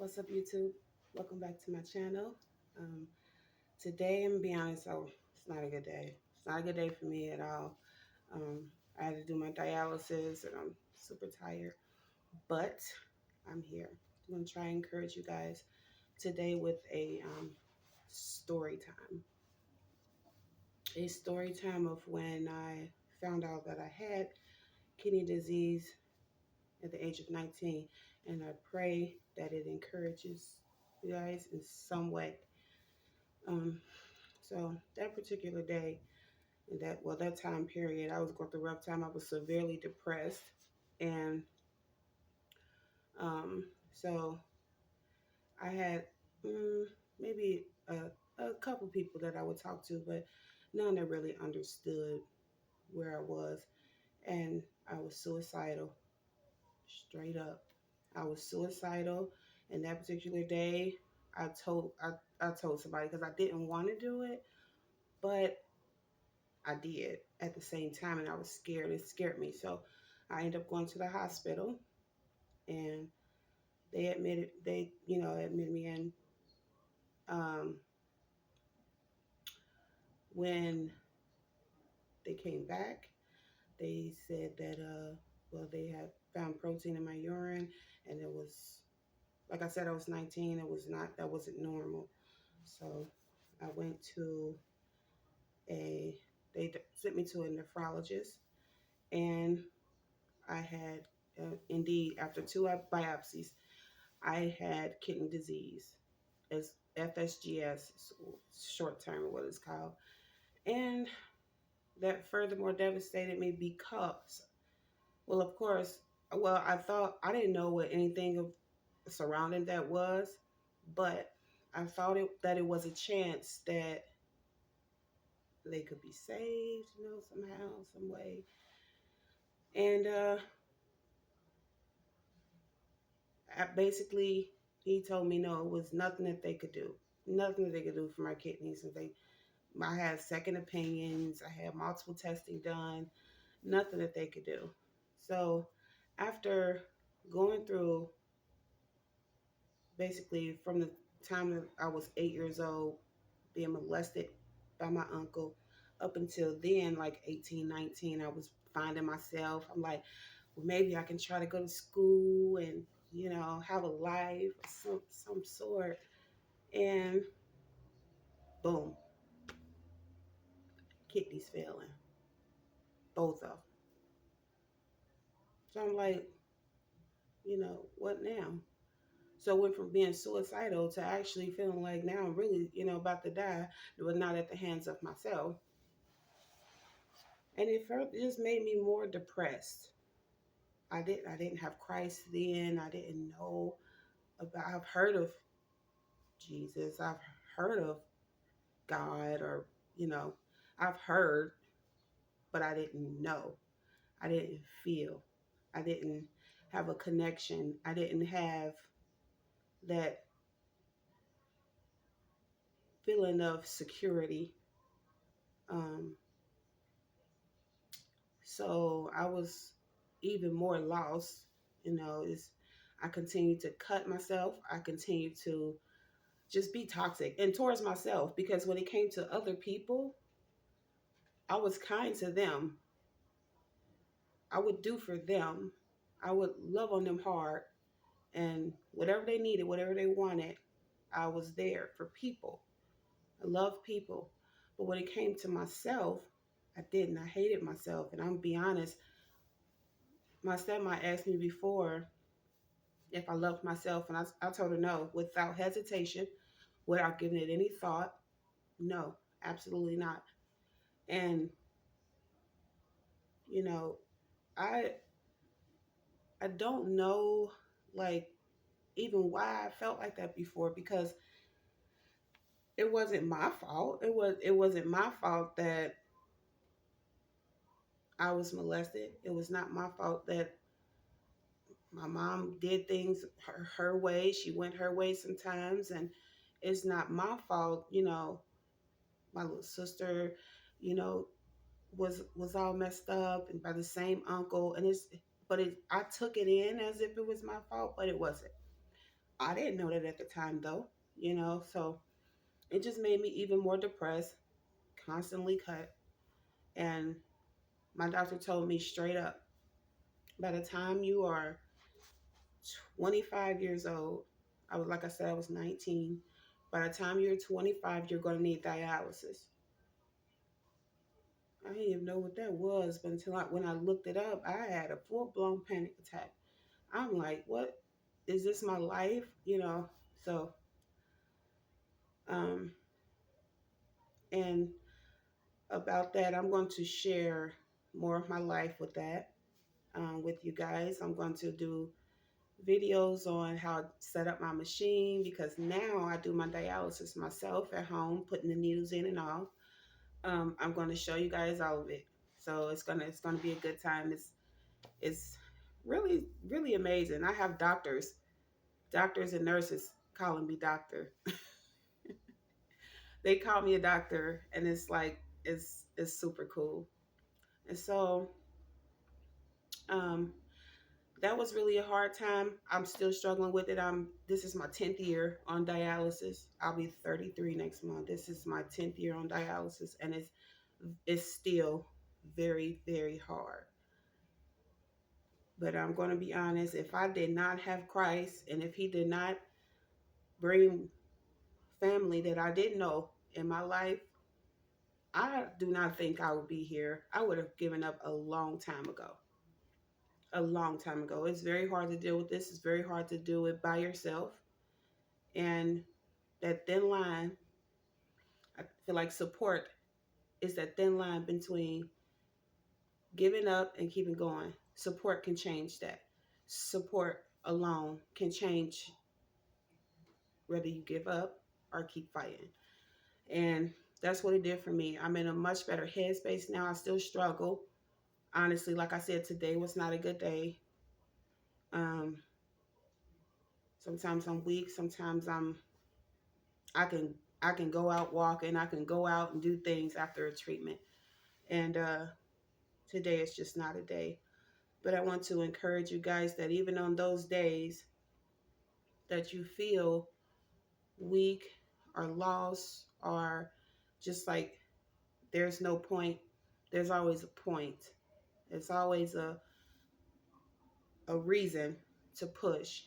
What's up, YouTube? Welcome back to my channel. Um, Today, I'm gonna be honest, it's not a good day. It's not a good day for me at all. Um, I had to do my dialysis and I'm super tired, but I'm here. I'm gonna try and encourage you guys today with a story time. A story time of when I found out that I had kidney disease at the age of 19, and I pray that it encourages you guys in some way. Um, so that particular day, that time period, I was going through a rough time. I was severely depressed, and um, so I had maybe a couple people that I would talk to, but none that really understood where I was, and I was suicidal, straight up. I was suicidal, and that particular day, I told somebody because I didn't want to do it, but I did at the same time, and I was scared. It scared me. So I ended up going to the hospital, and admitted me in. Um, when they came back, they said that, well, they had found protein in my urine, and it was, like I said, I was 19. That wasn't normal. So I went to a, they sent me to a nephrologist, and I had, indeed, after two biopsies, I had kidney disease, as FSGS, short term, what it's called. And that furthermore devastated me because, well, of course, I thought, I didn't know what anything of surrounding that was, but I thought that it was a chance that they could be saved, somehow, some way. And basically, he told me no, it was nothing that they could do, nothing that they could do for my kidneys. And I had second opinions, I had multiple testing done, nothing that they could do. So after going through basically from the time that I was 8 years old, being molested by my uncle, up until then, like 18, 19, I was finding myself. I'm like, well, maybe I can try to go to school and, have a life of some sort. And boom, kidneys failing, both of them. So I'm like, what now? So I went from being suicidal to actually feeling like now I'm really, about to die, but not at the hands of myself. And it just made me more depressed. I didn't have Christ then. I didn't know about. I've heard of Jesus. I've heard of God, or you know, I've heard, but I didn't know. I didn't feel. I didn't have a connection. I didn't have that feeling of security. Um, so I was even more lost. Is I continued to cut myself. I continued to just be toxic and towards myself, because when it came to other people, I was kind to them. I would do for them. I would love on them hard, and whatever they needed, whatever they wanted, I was there for people. I love people. But when it came to myself, I didn't. I hated myself. And I'm gonna be honest, my stepmom asked me before if I loved myself, and I told her no, without hesitation, without giving it any thought. No, absolutely not. And you know, I I don't know, like, even why I felt like that before, because it wasn't my fault. It wasn't my fault that I was molested. It was not my fault that my mom did things her way. She went her way sometimes, and it's not my fault. My little sister, you know, was all messed up and by the same uncle, and I took it in as if it was my fault, but it wasn't. I didn't know that at the time though, so it just made me even more depressed, constantly cut. And my doctor told me straight up, by the time you are 25 years old, like I said, I was 19. By the time you're 25, you're going to need dialysis. I didn't even know what that was, but when I looked it up, I had a full blown panic attack. I'm like, what is this my life? So um, and about that, I'm going to share more of my life with that with you guys. I'm going to do videos on how to set up my machine because now I do my dialysis myself at home, putting the needles in and all. I'm going to show you guys all of it. So it's gonna be a good time. It's really really amazing. I have doctors and nurses calling me doctor. They call me a doctor, and it's like it's super cool. And so um, that was really a hard time. I'm still struggling with it. This is my 10th year on dialysis. I'll be 33 next month. This is my 10th year on dialysis, and it's still very very hard. But I'm going to be honest, if I did not have Christ and if he did not bring family that I didn't know in my life, I do not think I would be here. I would have given up a long time ago. A long time ago. It's very hard to deal with this. It's very hard to do it by yourself. And that thin line, I feel like support is that thin line between giving up and keeping going. Support can change that. Support alone can change whether you give up or keep fighting. And that's what it did for me. I'm in a much better headspace now. I still struggle. Honestly, like I said, today was not a good day. Um, Sometimes I'm weak. Sometimes I can I can go out walking. I can go out and do things after a treatment. And today is just not a day. But I want to encourage you guys that even on those days that you feel weak or lost or just like there's no point, there's always a point. It's always a reason to push.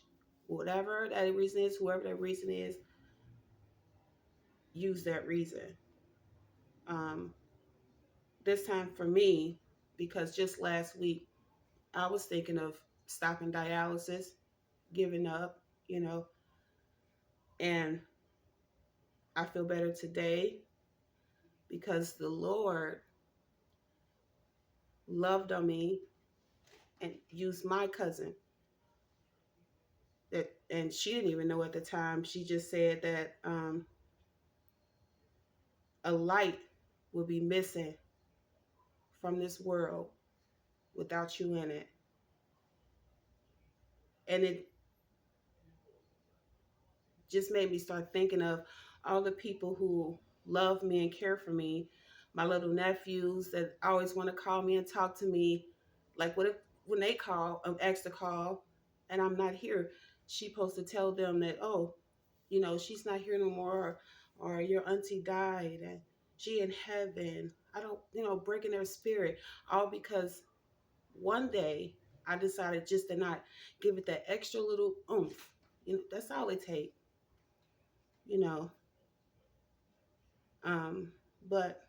Whatever that reason is, whoever that reason is, use that reason. Um, this time for me, because just last week I was thinking of stopping dialysis, giving up, you know, and I feel better today because the Lord loved on me and used my cousin that, and she didn't even know at the time. She just said that a light will be missing from this world without you in it. And it just made me start thinking of all the people who love me and care for me, my little nephews that always want to call me and talk to me. Like, what if when they call, ask to call, and I'm not here? She supposed to tell them that, oh, she's not here no more, or your auntie died and she in heaven. I don't, breaking their spirit, all because one day I decided just to not give it that extra little oomph. That's all it takes, you know. Um, but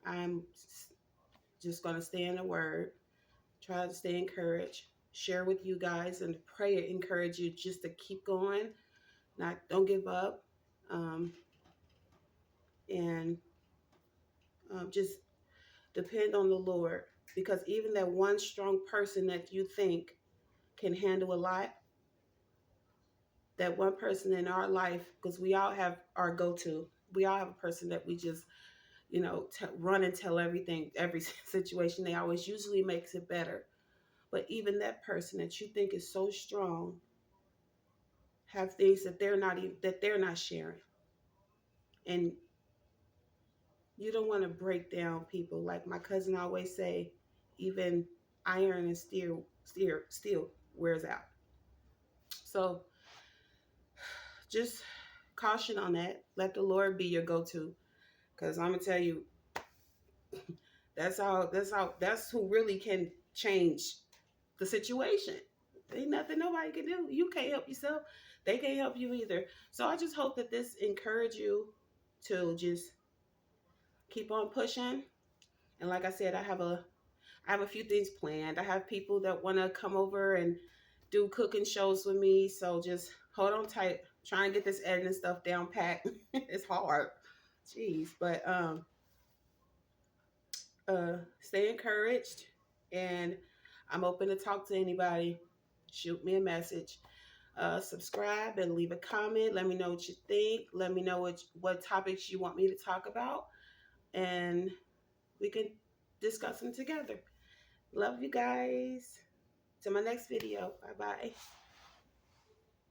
I'm just going to stay in the word, try to stay encouraged, share with you guys, and pray and encourage you just to keep going, don't give up, um, and just depend on the Lord. Because even that one strong person that you think can handle a lot, that one person in our life, because we all have our go-to. We all have a person that we just, run and tell everything, every situation. They always usually makes it better. But even that person that you think is so strong have things that they're not sharing. And you don't want to break down people. Like my cousin always say, even iron and steel. wears out. So just caution on that. Let the Lord be your go-to. Because I'm gonna tell you, that's who really can change the situation. Ain't nothing nobody can do. You can't help yourself. They can't help you either. So I just hope that this encourage you to just keep on pushing. And like I said, I have a few things planned. I have people that want to come over and do cooking shows with me. So just hold on tight. Try and get this editing stuff down pat. It's hard. Jeez. But stay encouraged, and I'm open to talk to anybody. Shoot me a message. Subscribe and leave a comment. Let me know what you think. Let me know what topics you want me to talk about, and we can discuss them together. Love you guys. To my next video. Bye bye.